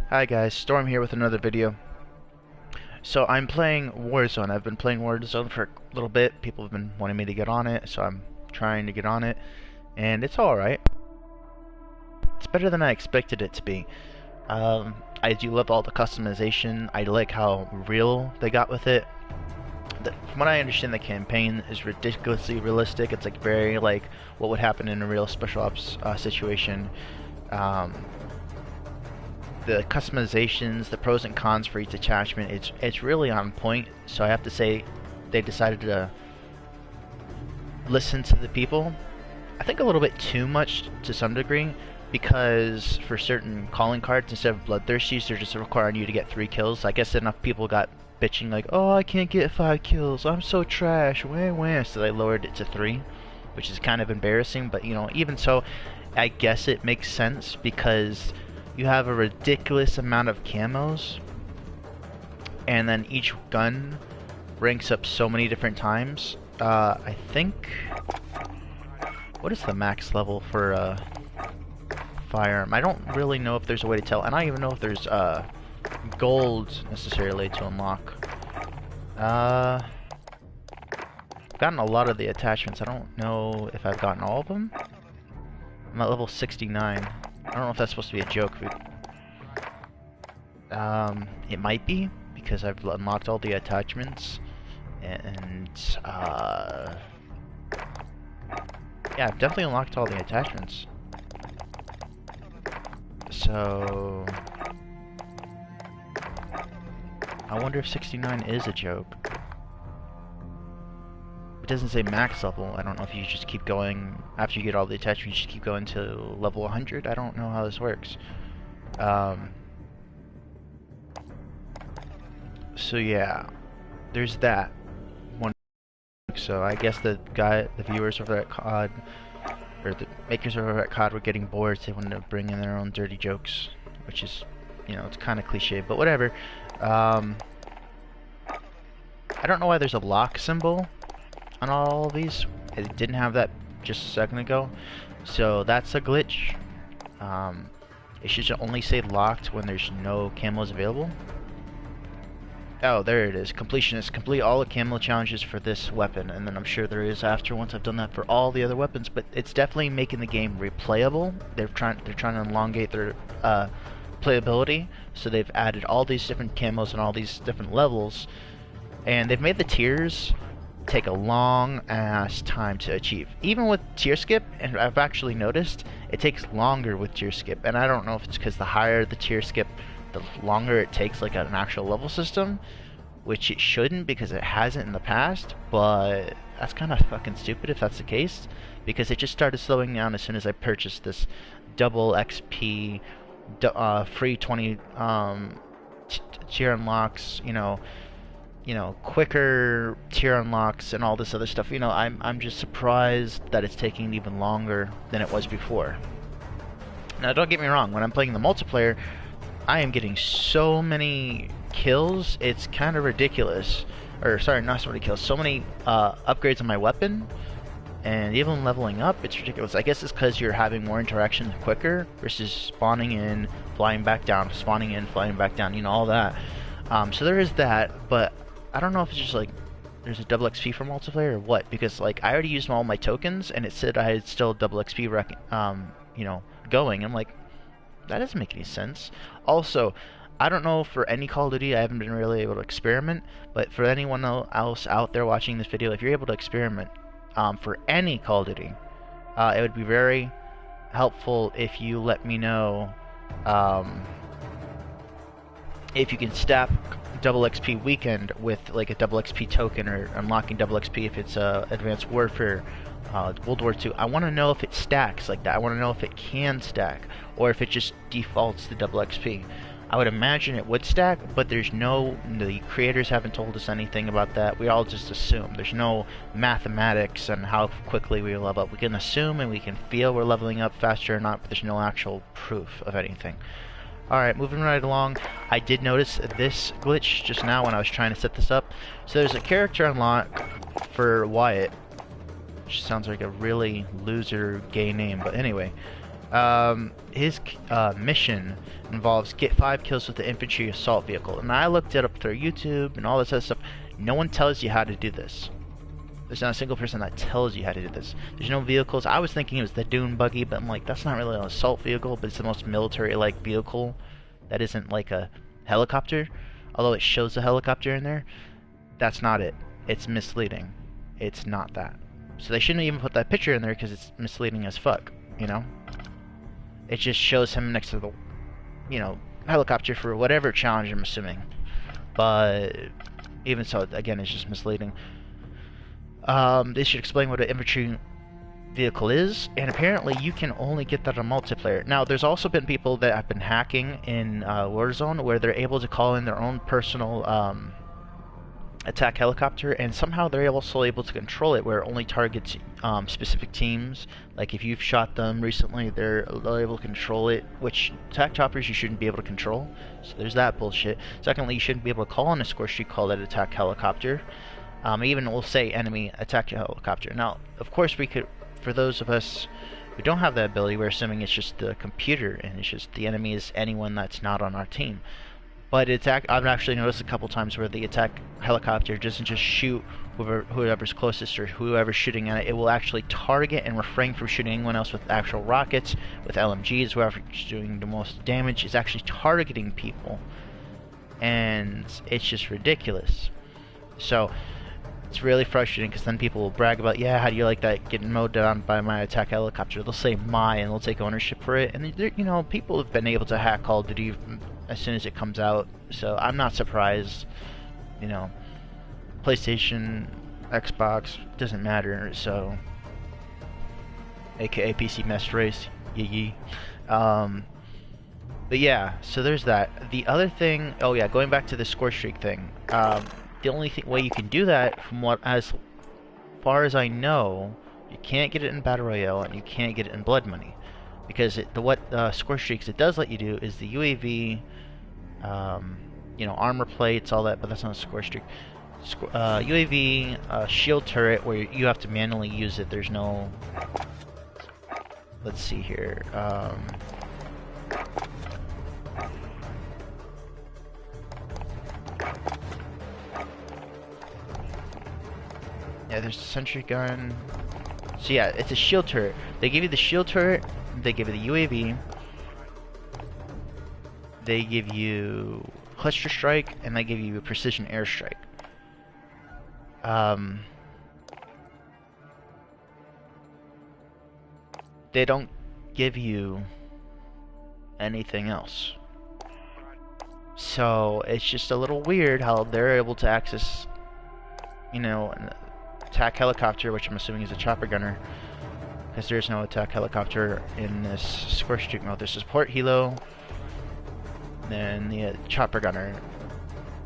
Hi guys, Storm here with another video. So I'm playing Warzone. I've been playing Warzone for a little bit. People have been wanting me to get on it, so I'm trying to get on it. And it's alright. It's better than I expected it to be. I do love all the customization. I like how real they got with it. From what I understand, the campaign is ridiculously realistic. It's like very like what would happen in a real special ops situation. The customizations, the pros and cons for each attachment, it's really on point. So I have to say, they decided to listen to the people. I think a little bit too much to some degree, because for certain calling cards, instead of bloodthirsties, they're just requiring you to get 3 kills. I guess enough people got bitching like, oh, I can't get 5 kills, I'm so trash, wah wah. So they lowered it to 3, which is kind of embarrassing. But you know, even so, I guess it makes sense because you have a ridiculous amount of camos, and then each gun ranks up so many different times. I think, what is the max level for a firearm? I don't really know if there's a way to tell, and I don't even know if there's gold necessarily to unlock. I've gotten a lot of the attachments. I don't know if I've gotten all of them. I'm at level 69. I don't know if that's supposed to be a joke. It might be, because I've unlocked all the attachments, and yeah, I've definitely unlocked all the attachments. So I wonder if 69 is a joke. It doesn't say max level. I don't know if you just keep going after you get all the attachments. You just keep going to level 100. I don't know how this works. So yeah, there's that one. So I guess the viewers over at COD, or the makers over at COD, were getting bored. So they wanted to bring in their own dirty jokes, which is, you know, it's kind of cliche, but whatever. I don't know why there's a lock symbol on all of these. It didn't have that just a second ago, so that's a glitch. It should only say locked when there's no camos available. Oh, there it is. Completionist. Complete all the camo challenges for this weapon, and then I'm sure there is after, once I've done that for all the other weapons. But it's definitely making the game replayable. They're trying to elongate their playability, so they've added all these different camos and all these different levels, and they've made the tiers take a long ass time to achieve. Even with tier skip, and I've actually noticed it takes longer with tier skip, and I don't know if it's because the higher the tier skip, the longer it takes, like an actual level system, which it shouldn't, because it hasn't in the past. But that's kind of fucking stupid if that's the case, because it just started slowing down as soon as I purchased this double XP, free 20 tier unlocks, you know, quicker tier unlocks and all this other stuff. You know, I'm just surprised that it's taking even longer than it was before. Now, don't get me wrong, when I'm playing the multiplayer, I am getting so many kills, it's kind of ridiculous. Or, sorry, not so many kills, so many upgrades on my weapon, and even leveling up, it's ridiculous. I guess it's because you're having more interaction quicker versus spawning in, flying back down, spawning in, flying back down, you know, all that. So there is that, but I don't know if it's just like there's a double XP for multiplayer or what, because like I already used all my tokens and it said I had still double XP you know, going. I'm like, that doesn't make any sense. Also, I don't know for any Call of Duty, I haven't been really able to experiment, but for anyone else out there watching this video, if you're able to experiment for any Call of Duty, it would be very helpful if you let me know if you can stack double XP weekend with like a double XP token, or unlocking double XP if it's Advanced Warfare, World War II. I want to know if it stacks like that. I want to know if it can stack, or if it just defaults to double XP. I would imagine it would stack, but the creators haven't told us anything about that. We all just assume. There's no mathematics on how quickly we level up. We can assume and we can feel we're leveling up faster or not, but there's no actual proof of anything. Alright, moving right along, I did notice this glitch just now when I was trying to set this up. So there's a character unlock for Wyatt, which sounds like a really loser gay name, but anyway. His mission involves get 5 kills with the infantry assault vehicle. And I looked it up through YouTube and all this other stuff. No one tells you how to do this. There's not a single person that tells you how to do this. There's no vehicles. I was thinking it was the dune buggy, but I'm like, that's not really an assault vehicle, but it's the most military-like vehicle that isn't like a helicopter. Although it shows a helicopter in there, that's not it. It's misleading. It's not that. So they shouldn't even put that picture in there because it's misleading as fuck, you know? It just shows him next to the, you know, helicopter for whatever challenge, I'm assuming. But even so, again, it's just misleading. They should explain what an infantry vehicle is, and apparently you can only get that on multiplayer. Now, there's also been people that have been hacking in Warzone where they're able to call in their own personal attack helicopter, and somehow they're also able to control it where it only targets specific teams. Like if you've shot them recently, they're able to control it, which attack choppers you shouldn't be able to control. So there's that bullshit. Secondly, you shouldn't be able to call in a score streak call that attack helicopter. Even will say enemy attack helicopter. Now, of course, we could, for those of us who don't have that ability, we're assuming it's just the computer and it's just the enemy is anyone that's not on our team. But I've actually noticed a couple times where the attack helicopter doesn't just shoot whoever's closest or whoever's shooting at it. It will actually target and refrain from shooting anyone else with actual rockets, with LMGs, whoever's doing the most damage is actually targeting people. And it's just ridiculous. So it's really frustrating because then people will brag about, yeah, how do you like that getting mowed down by my attack helicopter? They'll say my and they'll take ownership for it. And you know, people have been able to hack Call of Duty as soon as it comes out, so I'm not surprised. You know, PlayStation, Xbox, doesn't matter. So, aka PC mess race, yee. But yeah, so there's that. The other thing, oh yeah, going back to the score streak thing. The only way you can do that, from what as far as I know, you can't get it in Battle Royale and you can't get it in Blood Money, because what score streaks it does let you do is the UAV, you know, armor plates, all that, but that's not a score streak. UAV shield turret where you have to manually use it. There's no. Let's see here. Yeah, there's a sentry gun. So yeah, it's a shield turret. They give you the shield turret, they give you the UAV, they give you cluster strike, and they give you a precision airstrike. They don't give you anything else. So it's just a little weird how they're able to access, you know, an attack helicopter, which I'm assuming is a chopper gunner, because there's no attack helicopter in this score streak mode. There's support helo, then the chopper gunner.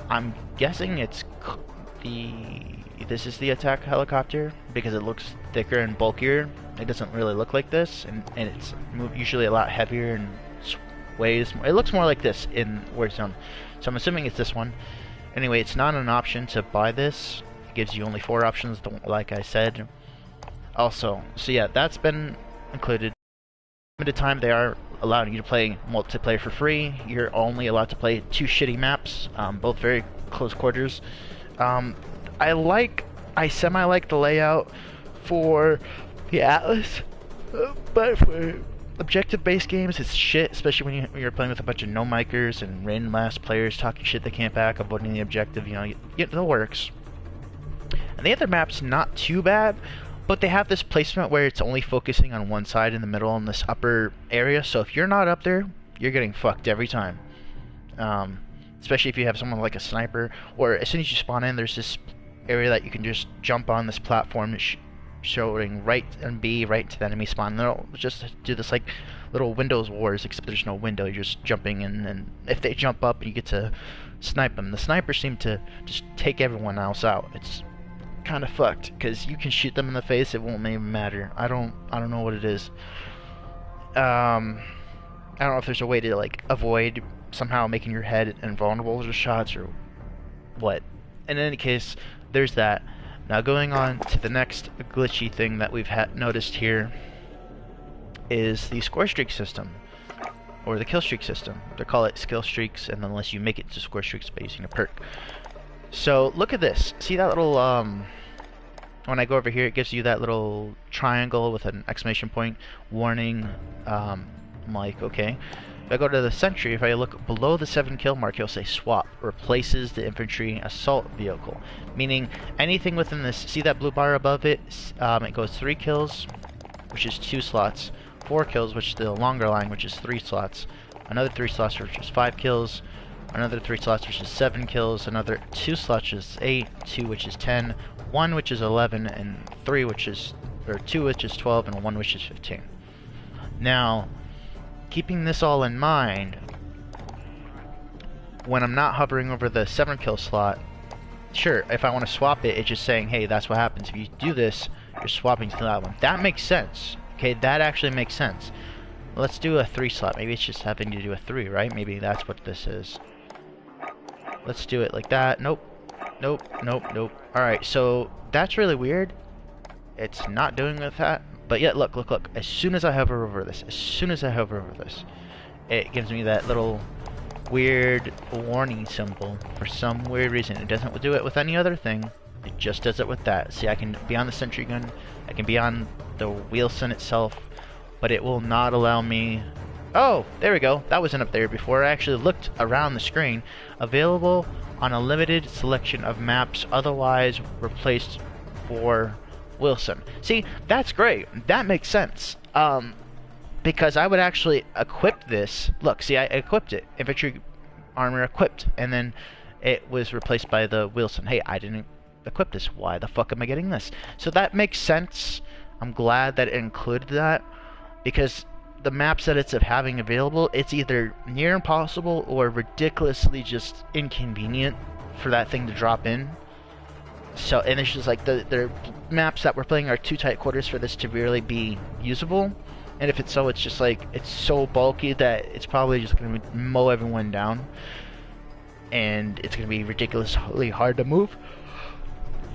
I'm guessing it's this is the attack helicopter because it looks thicker and bulkier. It doesn't really look like this, and it's usually a lot heavier and weighs more. It looks more like this in Warzone, so I'm assuming it's this one. Anyway, it's not an option to buy this. It gives you only 4 options, like I said. Also, so yeah, that's been included. Limited time, they are allowing you to play multiplayer for free. You're only allowed to play 2 shitty maps, both very close quarters. I semi-like the layout for the Atlas, but for objective-based games, it's shit, especially when you're playing with a bunch of no-micers and random ass players talking shit they can't back, avoiding the objective. You know, it works. And the other map's not too bad, but they have this placement where it's only focusing on one side in the middle in this upper area, so if you're not up there, you're getting fucked every time. Especially if you have someone like a sniper, or as soon as you spawn in, there's this area that you can just jump on this platform showing right and B right to the enemy spawn. And they'll just do this like little Windows Wars, except there's no window, you're just jumping in, and if they jump up, you get to snipe them. The snipers seem to just take everyone else out. It's kind of fucked, because you can shoot them in the face, it won't even matter. I don't know what it is. I don't know if there's a way to like avoid somehow making your head invulnerable to shots or what. In any case, there's that. Now going on to the next glitchy thing that we've noticed here. is the score streak system, or the kill streak system. They call it skill streaks, and unless you make it to score streaks by using a perk. So look at this. See that little when I go over here, it gives you that little triangle with an exclamation point warning. I'm like, okay. If I go to the sentry, if I look below the 7 kill mark, it'll say swap, replaces the infantry assault vehicle. Meaning anything within this, see that blue bar above it? It goes 3 kills, which is 2 slots, 4 kills, which is the longer line, which is 3 slots, another 3 slots, which is 5 kills, another 3 slots, which is 7 kills, another 2 slots, which is 8, 2, which is 10, 1, which is 11, and 3, which is, or 2, which is 12, and 1, which is 15. Now, keeping this all in mind, when I'm not hovering over the 7 kill slot, sure, if I want to swap it, it's just saying, hey, that's what happens. If you do this, you're swapping to that one. That makes sense. Okay, that actually makes sense. Let's do a 3 slot. Maybe it's just having to do a 3, right? Maybe that's what this is. Let's do it like that. Nope. Nope, nope, nope. Alright, so that's really weird. It's not doing with that. But yet, look, look, look. As soon as I hover over this, it gives me that little weird warning symbol for some weird reason. It doesn't do it with any other thing. It just does it with that. See, I can be on the sentry gun. I can be on the Wilson itself. But it will not allow me... Oh, there we go. That wasn't up there before. I actually looked around the screen. Available on a limited selection of maps, otherwise replaced for Wilson. See, that's great. That makes sense. Because I would actually equip this. Look, see, I equipped it. Infantry armor equipped. And then it was replaced by the Wilson. Hey, I didn't equip this. Why the fuck am I getting this? So that makes sense. I'm glad that it included that. Because the maps that it's having available, it's either near impossible or ridiculously just inconvenient for that thing to drop in. So, and it's just like the maps that we're playing are too tight quarters for this to really be usable. And if it's so, it's just like, it's so bulky that it's probably just going to mow everyone down. And it's going to be ridiculously hard to move.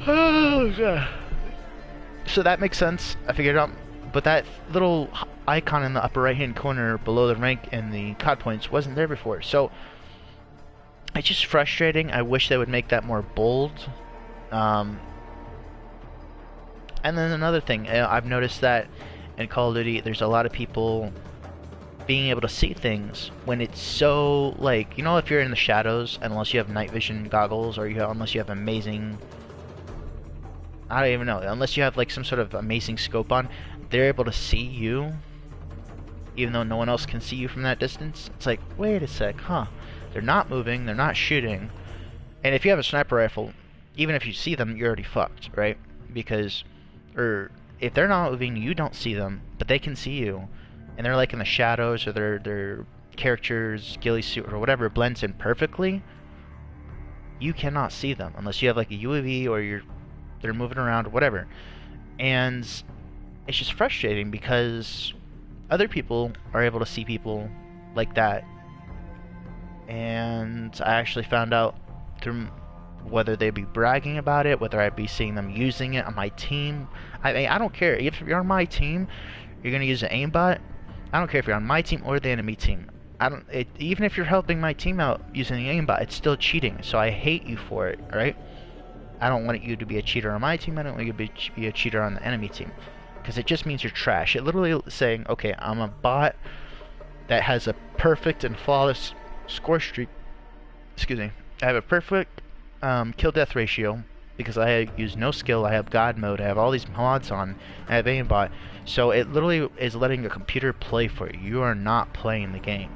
Oh, God. So that makes sense. I figured out. But that little icon in the upper right hand corner below the rank and the COD points wasn't there before. So it's just frustrating. I wish they would make that more bold. And then another thing, I've noticed that in Call of Duty there's a lot of people being able to see things when it's so, like, you know, if you're in the shadows, unless you have night vision goggles, or unless you have amazing, I don't even know, unless you have like some sort of amazing scope on, they're able to see you even though no one else can see you from that distance. It's like, wait a sec, huh? They're not moving, they're not shooting. And if you have a sniper rifle, even if you see them, you're already fucked, right? Because, or if they're not moving, you don't see them, but they can see you. And they're like in the shadows, or their character's ghillie suit or whatever blends in perfectly. You cannot see them unless you have like a UAV or they're moving around or whatever. And it's just frustrating because other people are able to see people like that. And I actually found out through whether they'd be bragging about it, whether I'd be seeing them using it on my team. I don't care. If you're on my team, you're going to use an aimbot. I don't care if you're on my team or the enemy team. Even if you're helping my team out using the aimbot, it's still cheating. So I hate you for it, alright? I don't want you to be a cheater on my team. I don't want you to be a cheater on the enemy team. Because it just means you're trash. It literally is saying, okay, I'm a bot that has a perfect and flawless score streak. Excuse me. I have a perfect kill-death ratio because I use no skill. I have God mode. I have all these mods on. I have aimbot. So it literally is letting the computer play for you. You are not playing the game.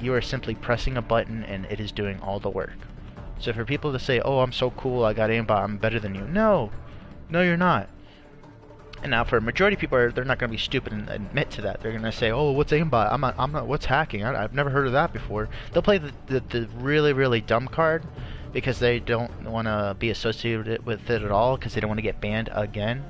You are simply pressing a button and it is doing all the work. So for people to say, oh, I'm so cool, I got aimbot, I'm better than you. No, you're not. And now for a majority of people, they're not going to be stupid and admit to that. They're going to say, oh, what's aimbot? I'm not, what's hacking? I've never heard of that before. They'll play the really, really dumb card because they don't want to be associated with it at all because they don't want to get banned again.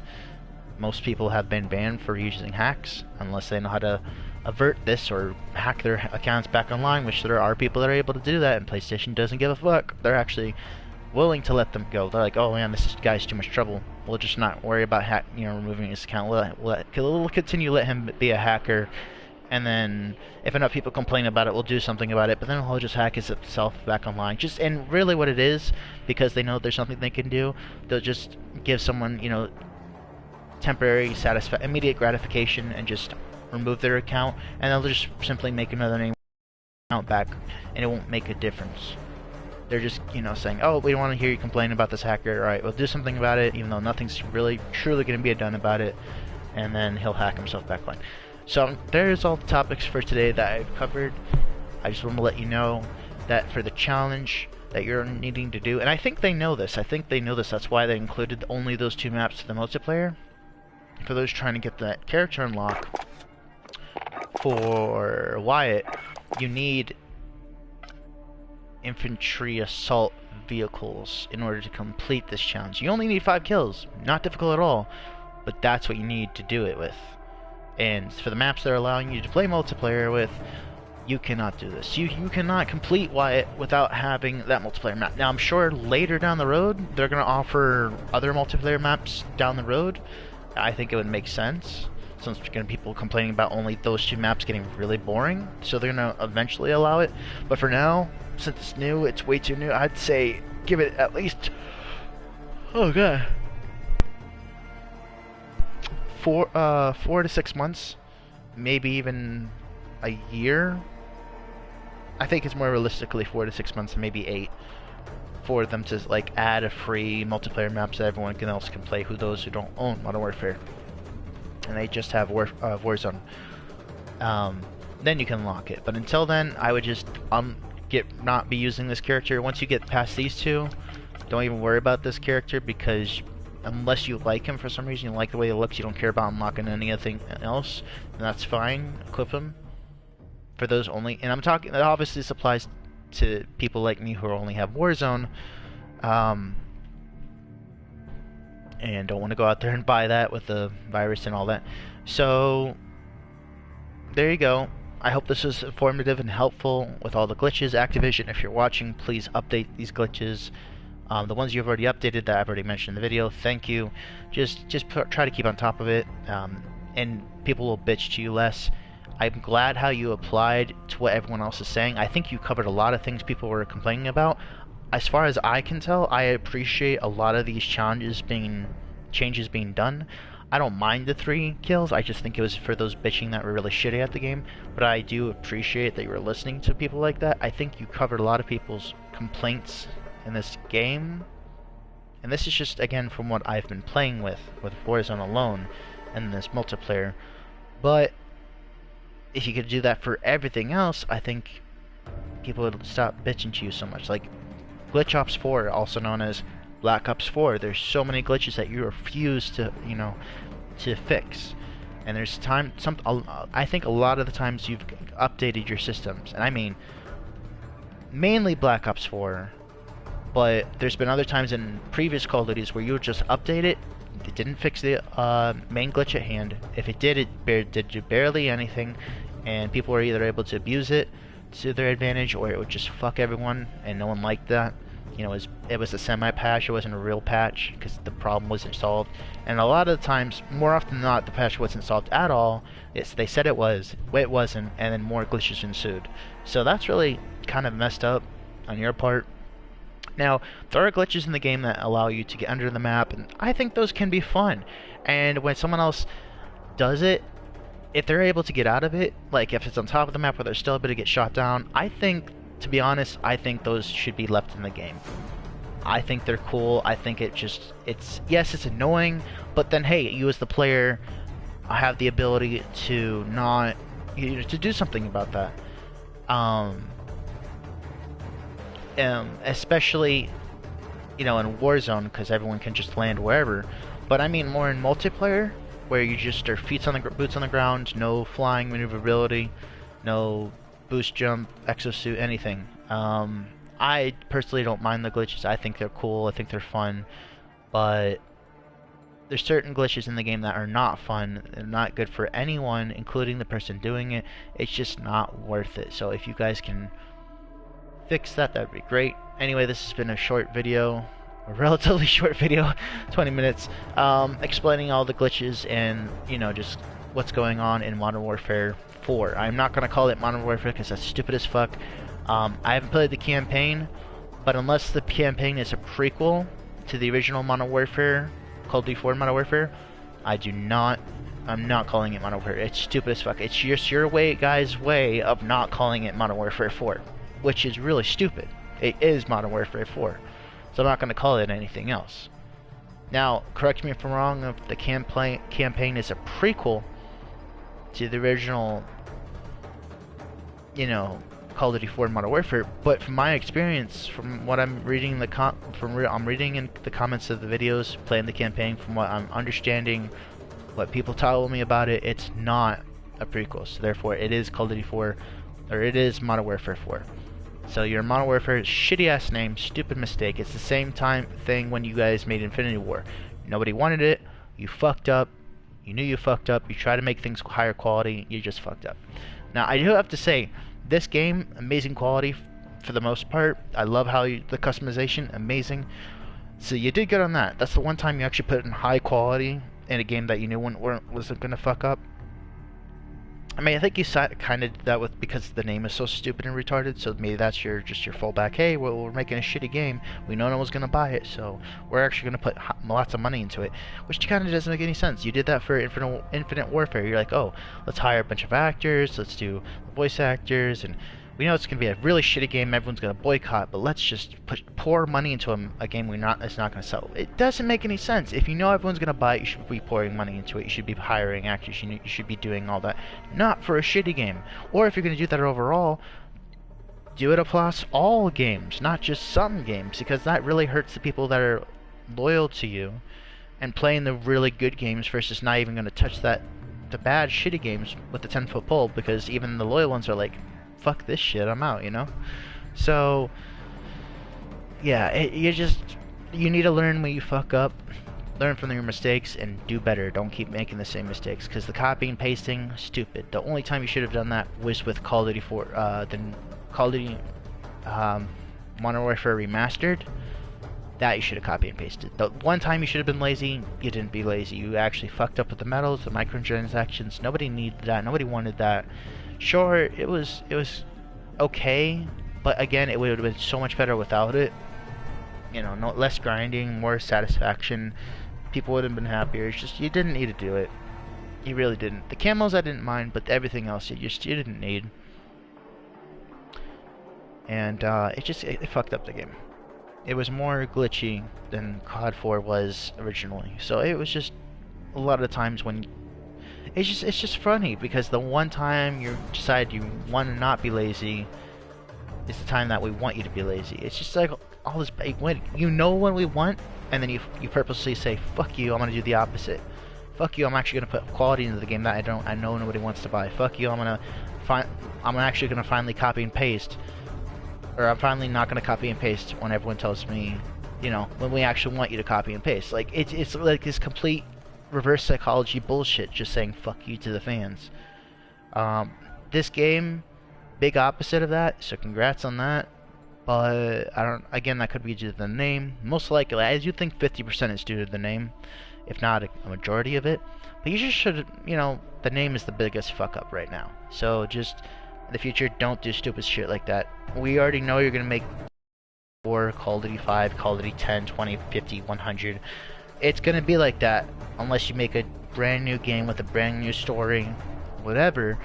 Most people have been banned for using hacks unless they know how to avert this or hack their accounts back online, which there are people that are able to do that, and PlayStation doesn't give a fuck. They're actually willing to let them go. They're like, oh man, this guy's too much trouble. we'll just not worry about removing his account. We'll continue to let him be a hacker, and then if enough people complain about it, we'll do something about it. But then he'll just hack himself back online. And really, what it is, because they know there's something they can do, they'll just give someone temporary immediate gratification and just remove their account, and they'll just simply make another name account back, and it won't make a difference. They're just, saying, oh, we don't want to hear you complain about this hacker. Alright, we'll do something about it, even though nothing's really, truly going to be done about it. And then he'll hack himself back on. So, there's all the topics for today that I've covered. I just want to let you know that for the challenge that you're needing to do, and I think they know this. That's why they included only those 2 maps to the multiplayer. For those trying to get that character unlock for Wyatt, you need infantry assault vehicles in order to complete this challenge. You only need 5 kills. Not difficult at all, but that's what you need to do it with. And for the maps they're allowing you to play multiplayer with, you cannot do this. You cannot complete Wyatt without having that multiplayer map. Now, I'm sure later down the road, they're going to offer other multiplayer maps down the road. I think it would make sense, since there's going to be people complaining about only those 2 maps getting really boring. So they're going to eventually allow it. But for now, since it's new, it's way too new, I'd say give it at least, oh god, 4 to 6 months, maybe even a year. I think it's more realistically 4 to 6 months, maybe 8, for them to add a free multiplayer map so everyone else can play, those who don't own Modern Warfare and they just have Warzone. Then you can unlock it. But until then, I would just not be using this character. Once you get past these 2, don't even worry about this character, because unless you like him for some reason, you like the way he looks, you don't care about unlocking anything else, and that's fine. Equip him for those only. And I'm talking, that obviously this applies to people like me who only have Warzone, and don't want to go out there and buy that with the virus and all that. So there you go. I hope this was informative and helpful with all the glitches. Activision, if you're watching, please update these glitches. The ones you've already updated that I've already mentioned in the video, thank you. Just try to keep on top of it, and people will bitch to you less. I'm glad how you applied to what everyone else is saying. I think you covered a lot of things people were complaining about. As far as I can tell, I appreciate a lot of these changes being done. I don't mind the 3 kills, I just think it was for those bitching that were really shitty at the game, but I do appreciate that you were listening to people like that. I think you covered a lot of people's complaints in this game, and this is just, again, from what I've been playing with Warzone alone and this multiplayer. But if you could do that for everything else, I think people would stop bitching to you so much. Like Glitch Ops 4, also known as Black Ops 4, there's so many glitches that you refuse to, to fix. And there's I think a lot of the times you've updated your systems, and I mean mainly Black Ops 4, but there's been other times in previous Call of Duties where you would just update it. It didn't fix the main glitch at hand. If it did, did do barely anything, and people were either able to abuse it to their advantage, or it would just fuck everyone, and no one liked that. It was a semi-patch, it wasn't a real patch, because the problem wasn't solved. And a lot of the times, more often than not, the patch wasn't solved at all. They said it was, it wasn't, and then more glitches ensued. So that's really kind of messed up on your part. Now, there are glitches in the game that allow you to get under the map, and I think those can be fun. And when someone else does it, if they're able to get out of it, like if it's on top of the map where they're still able to get shot down, I think, to be honest, I think those should be left in the game. I think they're cool. I think yes, it's annoying, but then hey, you as the player have the ability to not, to do something about that. Especially, in Warzone, because everyone can just land wherever. But I mean more in multiplayer, where you just are boots on the ground, no flying maneuverability, no boost jump, exosuit, anything. I personally don't mind the glitches. I think they're cool, I think they're fun, but there's certain glitches in the game that are not fun and not good for anyone, including the person doing it. It's just not worth it. So if you guys can fix that, that'd be great. Anyway, this has been a short video. a relatively short video, 20 minutes, explaining all the glitches and, you know, just what's going on in Modern Warfare 4. I'm not going to call it Modern Warfare because that's stupid as fuck. I haven't played the campaign, but unless the campaign is a prequel to the original Modern Warfare, Call of Duty 4 Modern Warfare, I'm not calling it Modern Warfare. It's stupid as fuck. It's just your guys' way of not calling it Modern Warfare 4, which is really stupid. It is Modern Warfare 4, so I'm not going to call it anything else. Now, correct me if I'm wrong, if the campaign is a prequel to the original, you know, Call of Duty 4 Modern Warfare, but from my experience, from what I'm reading in the I'm reading in the comments of the videos, playing the campaign, from what I'm understanding, what people tell me about it, it's not a prequel. So therefore, it is Call of Duty 4, or it is Modern Warfare 4. So your Modern Warfare shitty ass name, stupid mistake. It's the same thing when you guys made Infinity War. Nobody wanted it. You fucked up. You knew you fucked up. You try to make things higher quality. You just fucked up. Now I do have to say, this game, amazing quality for the most part. I love how the customization, amazing. So you did good on that. That's the one time you actually put in high quality in a game that you knew wasn't gonna fuck up. I mean, I think you kind of did that with because the name is so stupid and retarded. So maybe that's just your fallback. Hey, well, we're making a shitty game. We know no one's gonna buy it, so we're actually gonna put lots of money into it, which kind of doesn't make any sense. You did that for Infinite Warfare. You're like, oh, let's hire a bunch of actors. Let's do voice actors, and we know it's gonna be a really shitty game. Everyone's gonna boycott, but let's just pour money into a game it's not gonna sell. It doesn't make any sense. If you know everyone's gonna buy it, you should be pouring money into it. You should be hiring actors. You should be doing all that, not for a shitty game. Or if you're gonna do that overall, do it across all games, not just some games, because that really hurts the people that are loyal to you and playing the really good games versus not even gonna touch the bad shitty games with the 10-foot pole, because even the loyal ones are like, fuck this shit, I'm out, you know? So, yeah, you need to learn when you fuck up, learn from your mistakes, and do better. Don't keep making the same mistakes, because the copy and pasting, stupid. The only time you should have done that was with Call of Duty 4, Call of Duty Modern Warfare Remastered. That you should have copy and pasted. The one time you should have been lazy, you didn't be lazy. You actually fucked up with the medals, the microtransactions. Nobody needed that. Nobody wanted that. Sure, it was okay, but again, it would have been so much better without it. You know, less grinding, more satisfaction. People would have been happier. It's just, you didn't need to do it. You really didn't. The camos I didn't mind, but everything else you didn't need. And it fucked up the game. It was more glitchy than COD 4 was originally. So it was just a lot of the times when it's just funny, because the one time you decide you want to not be lazy is the time that we want you to be lazy. It's just like all this, you know when we want, and then you purposely say, fuck you, I'm gonna do the opposite. Fuck you, I'm actually gonna put quality into the game that I know nobody wants to buy. Fuck you, I'm actually gonna finally copy and paste. Or I'm finally not gonna copy and paste when everyone tells me, you know, when we actually want you to copy and paste. Like, it's like this complete reverse psychology bullshit, just saying fuck you to the fans. This game, big opposite of that, so congrats on that. But again, that could be due to the name. Most likely, I do think 50% is due to the name, if not a majority of it. But you just should, you know, the name is the biggest fuck up right now. So just in the future, don't do stupid shit like that. We already know you're gonna make 4, Call of Duty 5, Call of Duty 10, 20, 50, 100. It's gonna be like that unless you make a brand new game with a brand new story, whatever.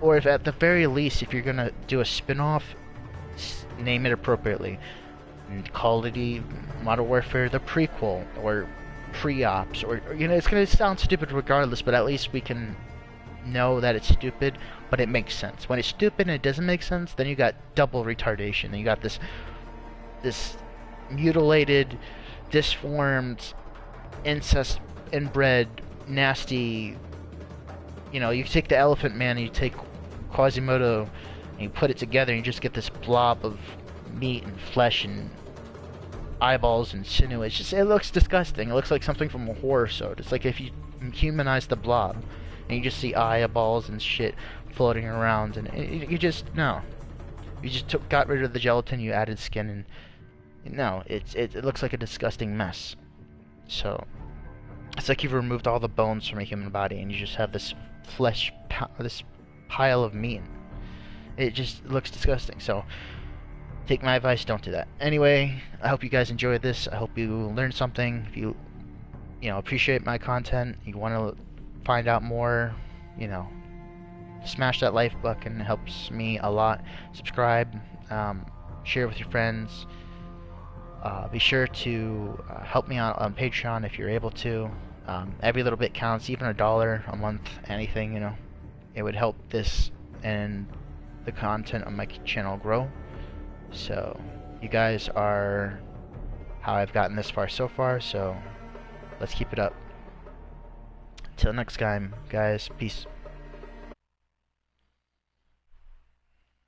Or if at the very least, if you're gonna do a spin-off, name it appropriately. Call of Duty Modern Warfare, the prequel, or pre-ops, or you know, it's gonna sound stupid regardless, but at least we can know that it's stupid, but it makes sense. When it's stupid and it doesn't make sense, then you got double retardation, and you got this mutilated, disformed, incest inbred, nasty, you know, you take the Elephant Man and you take Quasimodo and you put it together and you just get this blob of meat and flesh and eyeballs and sinew. It looks disgusting. It looks like something from a horror show. It's like if you humanize the blob and you just see eyeballs and shit floating around, and you just got rid of the gelatin, you added skin, and No, it looks like a disgusting mess. So it's like you've removed all the bones from a human body and you just have this this pile of meat. It just looks disgusting. So take my advice, don't do that. Anyway, I hope you guys enjoyed this. I hope you learned something. If you appreciate my content, you want to find out more, smash that like button. It helps me a lot. Subscribe, share with your friends. Be sure to help me out on Patreon if you're able to. Every little bit counts, even $1 a month, anything, it would help this and the content on my channel grow. So, you guys are how I've gotten this far so far, so let's keep it up. Till next time, guys, peace.